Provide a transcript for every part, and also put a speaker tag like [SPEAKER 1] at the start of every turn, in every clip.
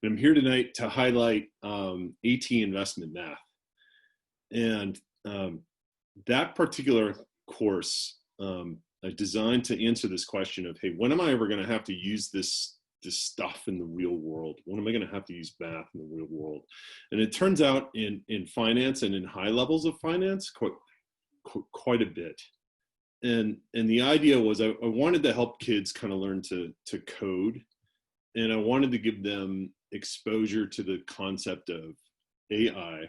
[SPEAKER 1] And I'm here tonight to highlight AT investment math. And that particular course I designed to answer this question of, hey, when am I ever going to have to use this stuff in the real world? When am I going to have to use math in the real world? And it turns out in finance and in high levels of finance, quite a bit. And the idea was I wanted to help kids kind of learn to code, and I wanted to give them exposure to the concept of AI.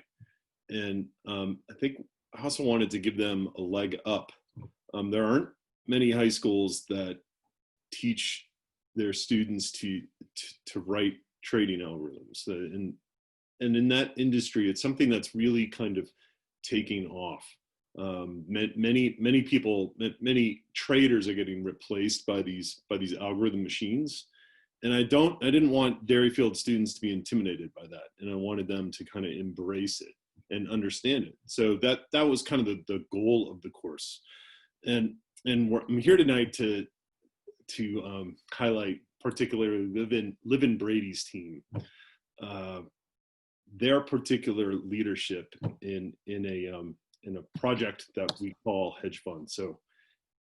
[SPEAKER 1] And I think I also wanted to give them a leg up. There aren't many high schools that teach their students to write trading algorithms. And in that industry, it's something that's really kind of taking off. Many people, many traders are getting replaced by these algorithm machines. And I didn't want Derryfield students to be intimidated by that. And I wanted them to kind of embrace it and understand it. So that was kind of the goal of the course. And I'm here tonight to highlight particularly Liv and Brady's team, their particular leadership in a project that we call hedge fund. So,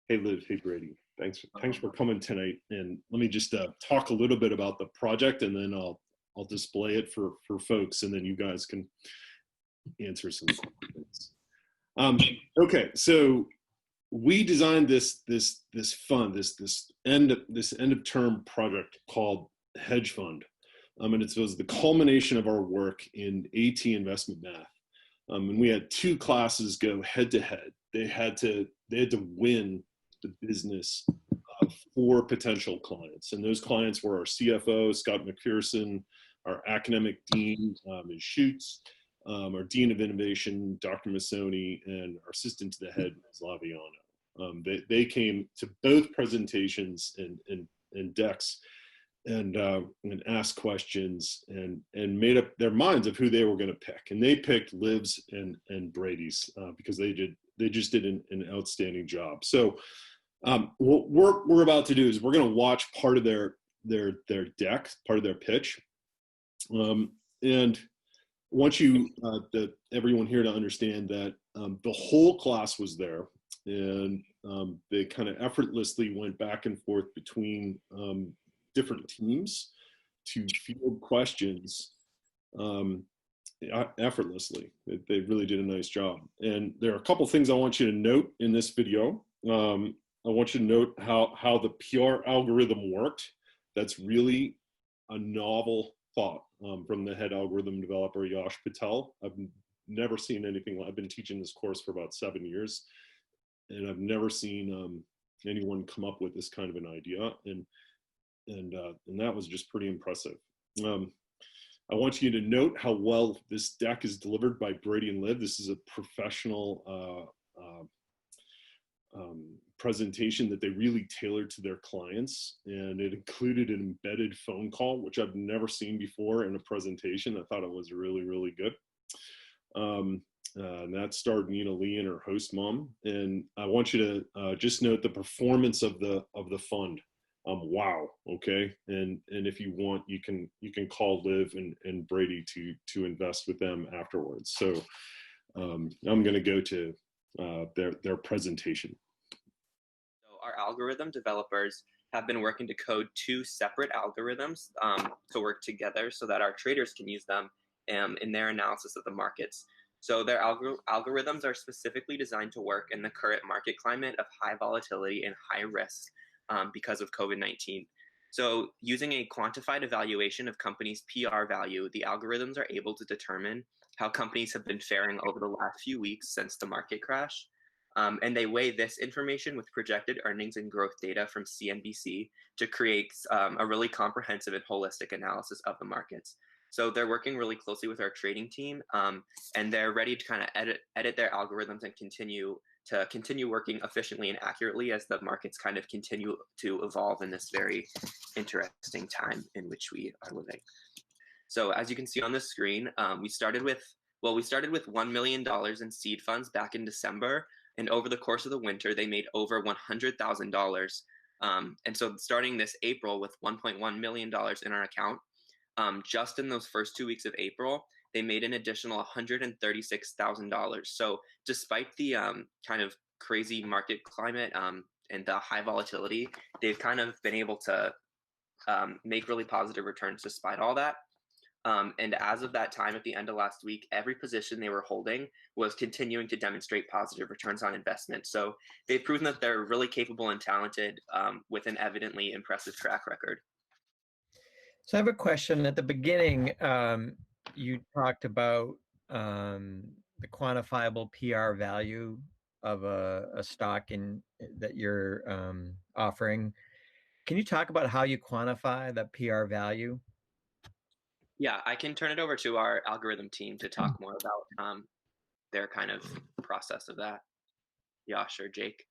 [SPEAKER 1] hey Liv, hey Brady, thanks for coming tonight. And let me just talk a little bit about the project, and then I'll display it for folks, and then you guys can answer some questions. Okay, so we designed this fund, this end of term project called hedge fund, and it was the culmination of our work in AT investment math. And we had two classes go head to head. They had to win the business of 4 potential clients, and those clients were our CFO Scott McPherson, our academic dean Ms. Schutz, our dean of innovation Dr. Massoni, and our assistant to the head Ms. Laviano. They came to both presentations and decks and asked questions and made up their minds of who they were going to pick. And they picked Liv's and Brady's because they just did an outstanding job. So what we're about to do is we're going to watch part of their deck, part of their pitch, and I want everyone here to understand that the whole class was there, and they kind of effortlessly went back and forth between different teams to field questions effortlessly. They really did a nice job. And there are a couple things I want you to note in this video. I want you to note how the PR algorithm worked. That's really a novel thought from the head algorithm developer, Yash Patel. I've never seen anything. I've been teaching this course for about 7 years, and I've never seen anyone come up with this kind of an idea. And that was just pretty impressive. I want you to note how well this deck is delivered by Brady and Liv. This is a professional presentation that they really tailored to their clients, and it included an embedded phone call, which I've never seen before in a presentation. I thought it was really, really good. And that starred Nina Lee and her host mom. And I want you to just note the performance of the fund. Wow. Okay. And if you want, you can call Liv and Brady to invest with them afterwards. So I'm going to go to their presentation.
[SPEAKER 2] So our algorithm developers have been working to code 2 separate algorithms to work together so that our traders can use them in their analysis of the markets. So their algorithms are specifically designed to work in the current market climate of high volatility and high risk because of COVID-19. So using a quantified evaluation of companies' PR value, the algorithms are able to determine how companies have been faring over the last few weeks since the market crash. And they weigh this information with projected earnings and growth data from CNBC to create a really comprehensive and holistic analysis of the markets. So they're working really closely with our trading team, and they're ready to kind of edit their algorithms and continue working efficiently and accurately as the markets kind of continue to evolve in this very interesting time in which we are living. So as you can see on the screen, we started with $1 million in seed funds back in December, and over the course of the winter, they made over $100,000. And so starting this April with $1.1 million in our account, Just in those first 2 weeks of April, they made an additional $136,000. So despite the kind of crazy market climate and the high volatility, they've kind of been able to make really positive returns despite all that. And as of that time, at the end of last week, every position they were holding was continuing to demonstrate positive returns on investment. So they've proven that they're really capable and talented with an evidently impressive track record.
[SPEAKER 3] So I have a question. At the beginning, you talked about the quantifiable PR value of a stock that you're offering. Can you talk about how you quantify the PR value?
[SPEAKER 2] Yeah, I can turn it over to our algorithm team to talk more about their kind of process of that. Josh or Jake.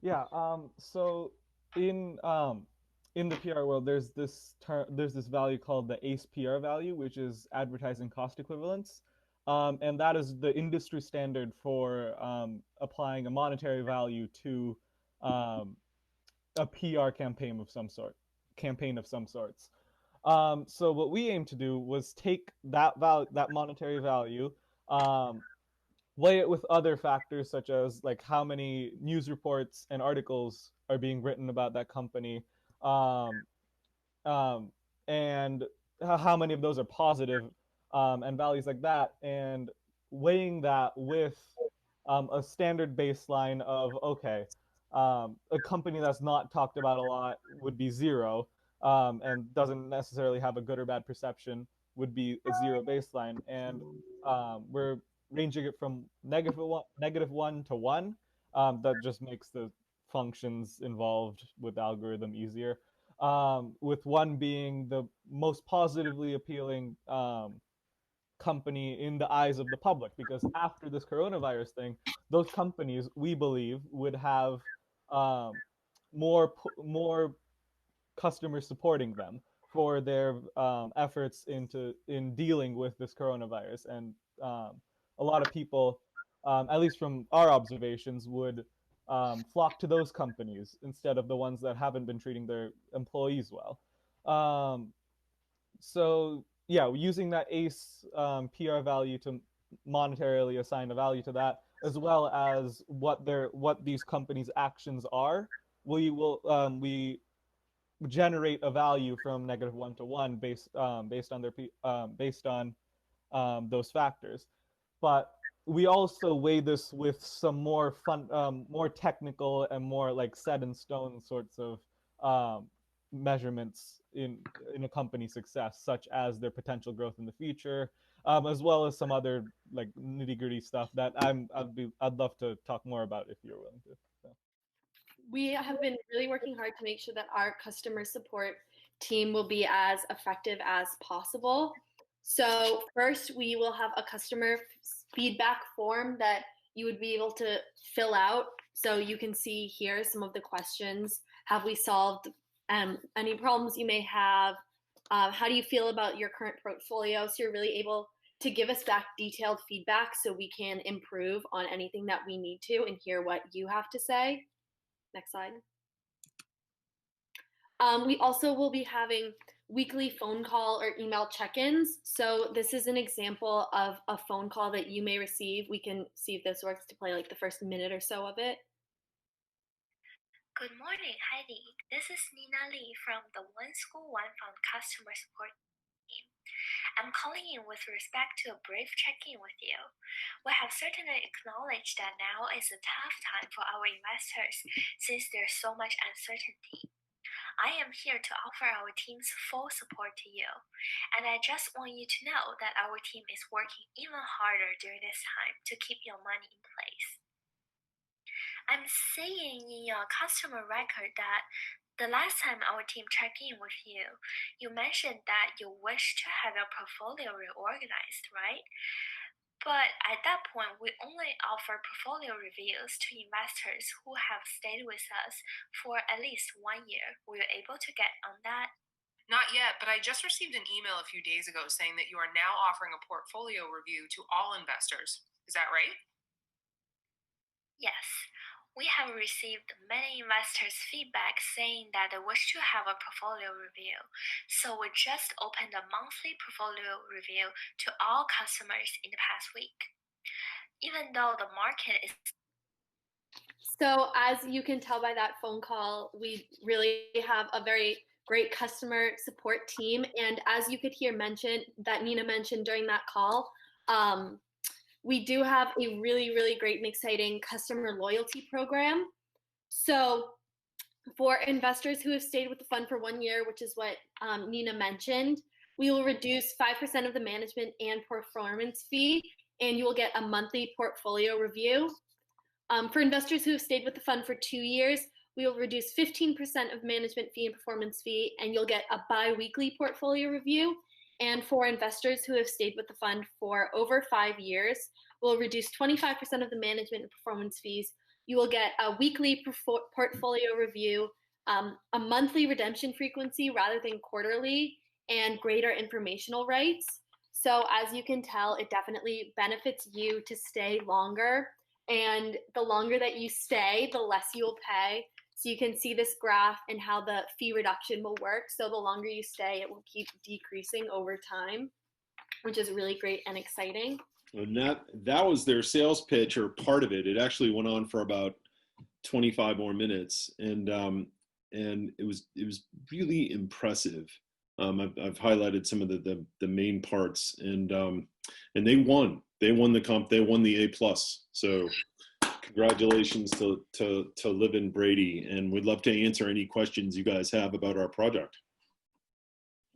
[SPEAKER 4] Yeah. So in the PR world, there's this value called the ACE PR value, which is advertising cost equivalence, and that is the industry standard for applying a monetary value to a PR campaign of some sort. So what we aim to do was take that monetary value, weigh it with other factors such as like how many news reports and articles are being written about that company, um, and how many of those are positive, and values like that, and weighing that with a standard baseline of, okay, a company that's not talked about a lot would be zero, and doesn't necessarily have a good or bad perception would be a zero baseline, and we're ranging it from -1 to 1. That just makes the functions involved with the algorithm easier. With 1 being the most positively appealing company in the eyes of the public, because after this coronavirus thing, those companies, we believe, would have more customers supporting them for their efforts in dealing with this coronavirus, and a lot of people, at least from our observations, would flock to those companies instead of the ones that haven't been treating their employees well. So yeah, using that ACE PR value to monetarily assign a value to that, as well as what these companies' actions are, we generate a value from -1 to 1 based on those factors. But we also weigh this with some more technical and more like set in stone sorts of measurements in a company's success, such as their potential growth in the future, as well as some other like nitty gritty stuff that I'd love to talk more about if you're willing to. So.
[SPEAKER 5] We have been really working hard to make sure that our customer support team will be as effective as possible. So first, we will have a customer feedback form that you would be able to fill out. So you can see here some of the questions. Have we solved any problems you may have? How do you feel about your current portfolio? So you're really able to give us back detailed feedback so we can improve on anything that we need to and hear what you have to say. Next slide. We also will be having weekly phone call or email check-ins. So this is an example of a phone call that you may receive. We can see if this works to play like the first minute or so of it.
[SPEAKER 6] Good morning, Heidi. This is Nina Lee from the One School One Fund customer support team. I'm calling in with respect to a brief check-in with you. We have certainly acknowledged that now is a tough time for our investors since there's so much uncertainty. I am here to offer our team's full support to you, and I just want you to know that our team is working even harder during this time to keep your money in place. I'm seeing in your customer record that the last time our team checked in with you, you mentioned that you wish to have your portfolio reorganized, right? But at that point, we only offer portfolio reviews to investors who have stayed with us for at least 1 year. Were you able to get on that?
[SPEAKER 7] Not yet, but I just received an email a few days ago saying that you are now offering a portfolio review to all investors. Is that right?
[SPEAKER 6] Yes. We have received many investors' feedback saying that they wish to have a portfolio review. So we just opened a monthly portfolio review to all customers in the past week. Even though the market is
[SPEAKER 5] So as you can tell by that phone call, we really have a very great customer support team. And as you could hear that Nina mentioned during that call, we do have a really, really great and exciting customer loyalty program. So for investors who have stayed with the fund for 1 year, which is what Nina mentioned, we will reduce 5% of the management and performance fee, and you will get a monthly portfolio review. For investors who have stayed with the fund for 2 years, we will reduce 15% of management fee and performance fee, and you'll get a bi-weekly portfolio review. And for investors who have stayed with the fund for over 5 years, we'll reduce 25% of the management and performance fees. You will get a weekly portfolio review, a monthly redemption frequency rather than quarterly, and greater informational rights. So as you can tell, it definitely benefits you to stay longer. And the longer that you stay, the less you will pay. So you can see this graph and how the fee reduction will work. So the longer you stay, it will keep decreasing over time, which is really great and exciting.
[SPEAKER 1] And that was their sales pitch, or part of it. It actually went on for about 25 more minutes, and it was really impressive. I've highlighted some of the main parts, and they won. They won the comp. They won the A+. So congratulations to Liv and Brady, and we'd love to answer any questions you guys have about our project.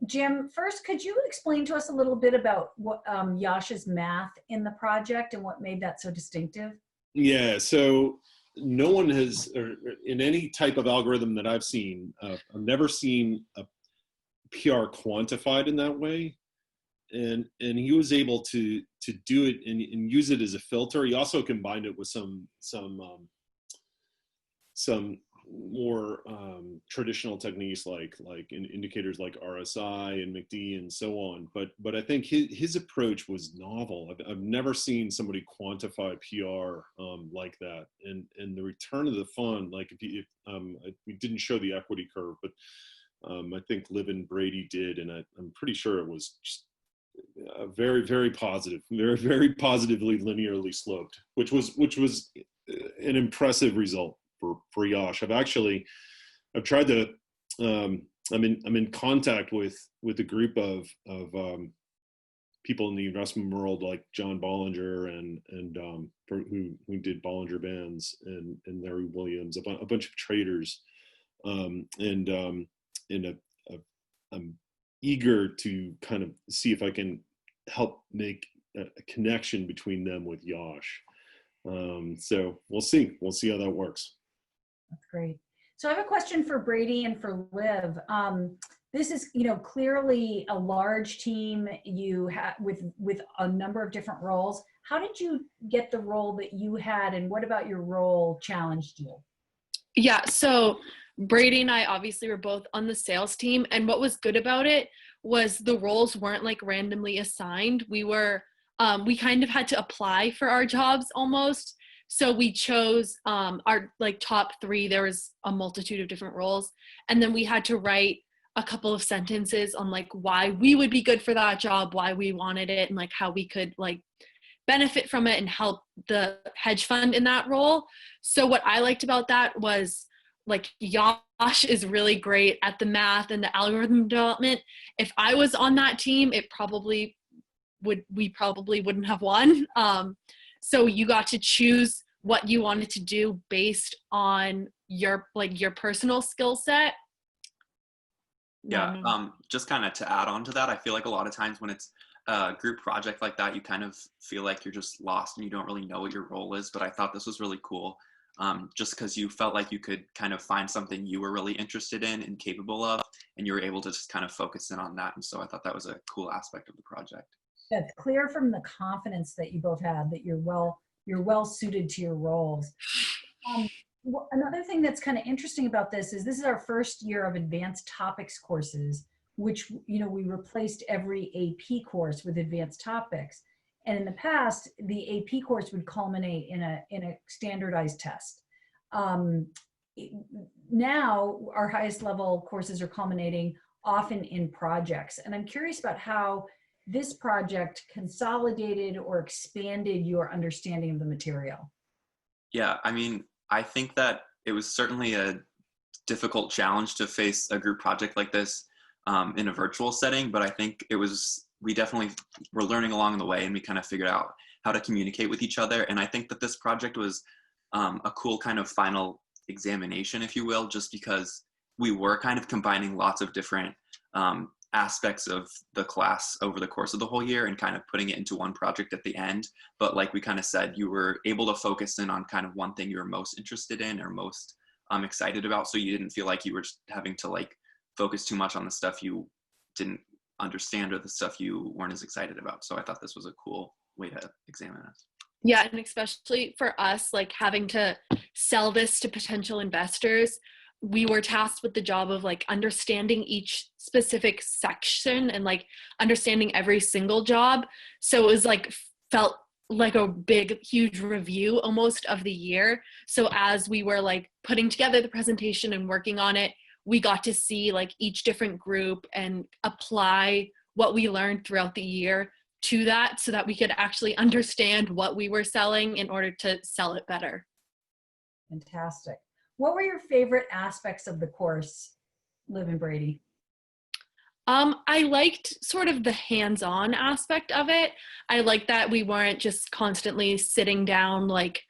[SPEAKER 8] Jim, first, could you explain to us a little bit about what Yash's math in the project and what made that so distinctive?
[SPEAKER 1] Yeah, so no one has, or in any type of algorithm that I've seen, I've never seen a PR quantified in that way. And he was able to do it and use it as a filter. He also combined it with some more traditional techniques like indicators like RSI and MACD and so on. But I think his approach was novel. I've never seen somebody quantify PR like that. And the return of the fund, like we didn't show the equity curve, but I think Liv and Brady did, and I'm pretty sure it was just very, very positive, very, very positively linearly sloped, which was an impressive result for Yash. I've tried to, I'm in contact with a group of people in the investment world, like John Bollinger and who did Bollinger Bands, and Larry Williams, a bunch of traders, I'm eager to kind of see if I can help make a connection between them with Yash. So we'll see how that works.
[SPEAKER 8] That's great. So I have a question for Brady and for Liv. This is, clearly a large team you have with a number of different roles. How did you get the role that you had, and what about your role challenged you?
[SPEAKER 9] Yeah, so Brady and I obviously were both on the sales team, and what was good about it was the roles weren't like randomly assigned. We kind of had to apply for our jobs almost. So we chose our like top 3. There was a multitude of different roles, and then we had to write a couple of sentences on like why we would be good for that job, why we wanted it, and like how we could like benefit from it and help the hedge fund in that role. So what I liked about that was like Yash is really great at the math and the algorithm development. If I was on that team, we probably wouldn't have won. So you got to choose what you wanted to do based on your personal skill set.
[SPEAKER 10] Yeah, just kind of to add on to that, I feel like a lot of times when it's a group project like that, you kind of feel like you're just lost and you don't really know what your role is. But I thought this was really cool, just because you felt like you could kind of find something you were really interested in and capable of, and you were able to just kind of focus in on that. And so I thought that was a cool aspect of the project.
[SPEAKER 8] Yeah, it's clear from the confidence that you both had that you're well suited to your roles. Another thing that's kind of interesting about this is our first year of advanced topics courses, which we replaced every AP course with advanced topics. And in the past, the AP course would culminate in a standardized test. Now our highest level courses are culminating often in projects. And I'm curious about how this project consolidated or expanded your understanding of the material.
[SPEAKER 10] Yeah, I mean, I think that it was certainly a difficult challenge to face a group project like this in a virtual setting, but I think we definitely were learning along the way, and we kind of figured out how to communicate with each other. And I think that this project was a cool kind of final examination, if you will, just because we were kind of combining lots of different aspects of the class over the course of the whole year and kind of putting it into one project at the end. But like we kind of said, you were able to focus in on kind of one thing you were most interested in or most excited about, so you didn't feel like you were just having to like focus too much on the stuff you didn't understand or the stuff you weren't as excited about. So I thought this was a cool way to examine it.
[SPEAKER 9] Yeah, and especially for us, like having to sell this to potential investors, we were tasked with the job of like understanding each specific section and like understanding every single job. So it was like felt like a big, huge review almost of the year. So as we were like putting together the presentation and working on it, we got to see like each different group and apply what we learned throughout the year to that so that we could actually understand what we were selling in order to sell it better.
[SPEAKER 8] Fantastic. What were your favorite aspects of the course, Liv and Brady?
[SPEAKER 9] I liked sort of the hands-on aspect of it. I liked that we weren't just constantly sitting down, like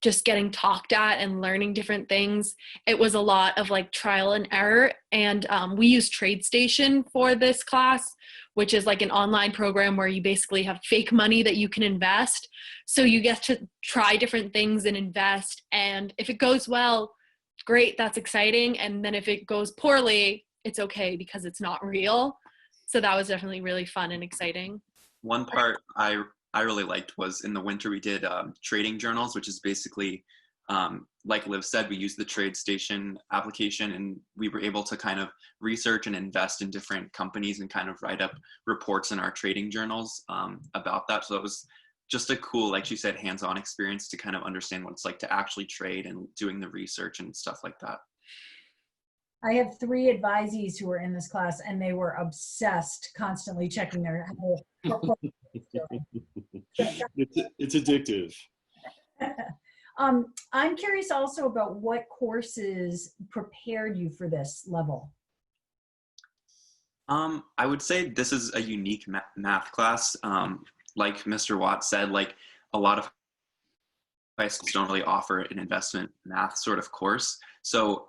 [SPEAKER 9] just getting talked at and learning different things. It was a lot of like trial and error. And we used TradeStation for this class, which is like an online program where you basically have fake money that you can invest. So you get to try different things and invest. And if it goes well, great, that's exciting. And then if it goes poorly, it's okay because it's not real. So that was definitely really fun and exciting.
[SPEAKER 10] One part I really liked was in the winter we did trading journals, which is basically, like Liv said, we used the TradeStation application and we were able to kind of research and invest in different companies and kind of write up reports in our trading journals about that. So it was just a cool, like she said, hands-on experience to kind of understand what it's like to actually trade and doing the research and stuff like that.
[SPEAKER 8] I have 3 advisees who were in this class and they were obsessed, constantly checking their
[SPEAKER 1] It's addictive.
[SPEAKER 8] I'm curious also about what courses prepared you for this level.
[SPEAKER 10] I would say this is a unique math class. Like Mr. Watt said, like a lot of high schools don't really offer an investment math sort of course. So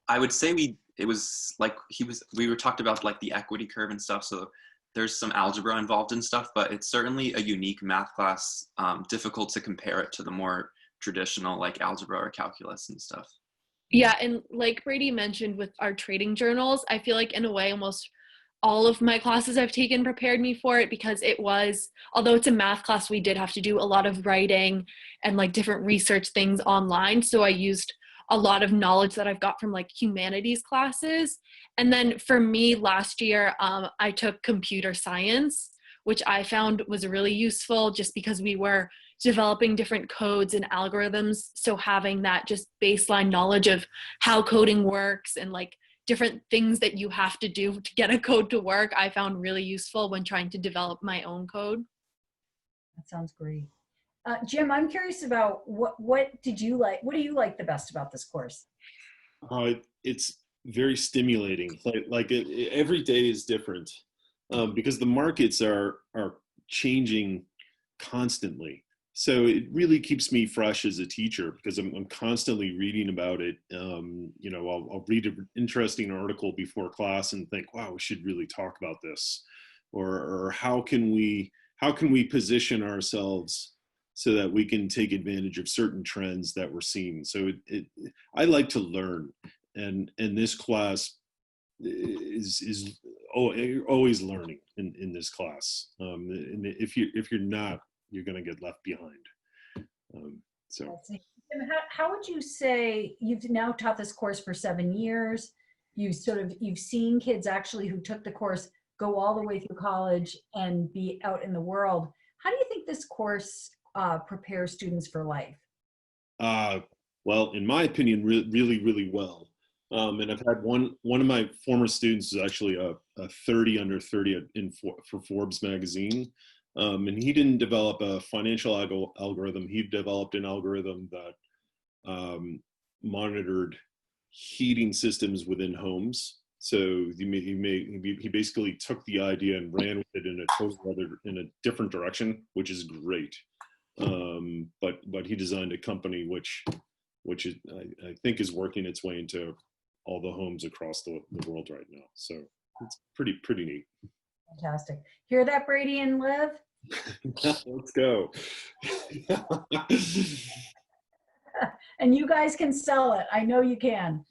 [SPEAKER 10] I would say we were talked about like the equity curve and stuff. So there's some algebra involved in stuff, but it's certainly a unique math class, difficult to compare it to the more traditional like algebra or calculus and stuff.
[SPEAKER 9] Yeah, and like Brady mentioned with our trading journals, I feel like in a way almost all of my classes I've taken prepared me for it because it was, although it's a math class, we did have to do a lot of writing and like different research things online. So I used a lot of knowledge that I've got from like humanities classes. And then for me last year, I took computer science, which I found was really useful just because we were developing different codes and algorithms. So having that just baseline knowledge of how coding works and like different things that you have to do to get a code to work, I found really useful when trying to develop my own code.
[SPEAKER 8] That sounds great. Jim, I'm curious about what did you like? What do you like the best about this course?
[SPEAKER 1] It's very stimulating. Every day is different because the markets are changing constantly. So it really keeps me fresh as a teacher because I'm constantly reading about it. I'll read an interesting article before class and think, wow, we should really talk about this, or how can we position ourselves so that we can take advantage of certain trends that we're seeing. So I like to learn, and this class is always learning in this class. And if you're not, you're going to get left behind.
[SPEAKER 8] How would you say, you've now taught this course for 7 years, you've seen kids actually who took the course go all the way through college and be out in the world. How do you think this course prepares students for life?
[SPEAKER 1] well, in my opinion, really, really well. And I've had one of my former students is actually a 30 under 30 for Forbes magazine. And he didn't develop a financial algorithm. He developed an algorithm that monitored heating systems within homes. So he basically took the idea and ran with it in a different direction, which is great. But he designed a company which is, I think is working its way into all the homes across the world right now. So it's pretty neat.
[SPEAKER 8] Fantastic. Hear that, Brady and Liv?
[SPEAKER 1] Let's go.
[SPEAKER 8] And you guys can sell it. I know you can.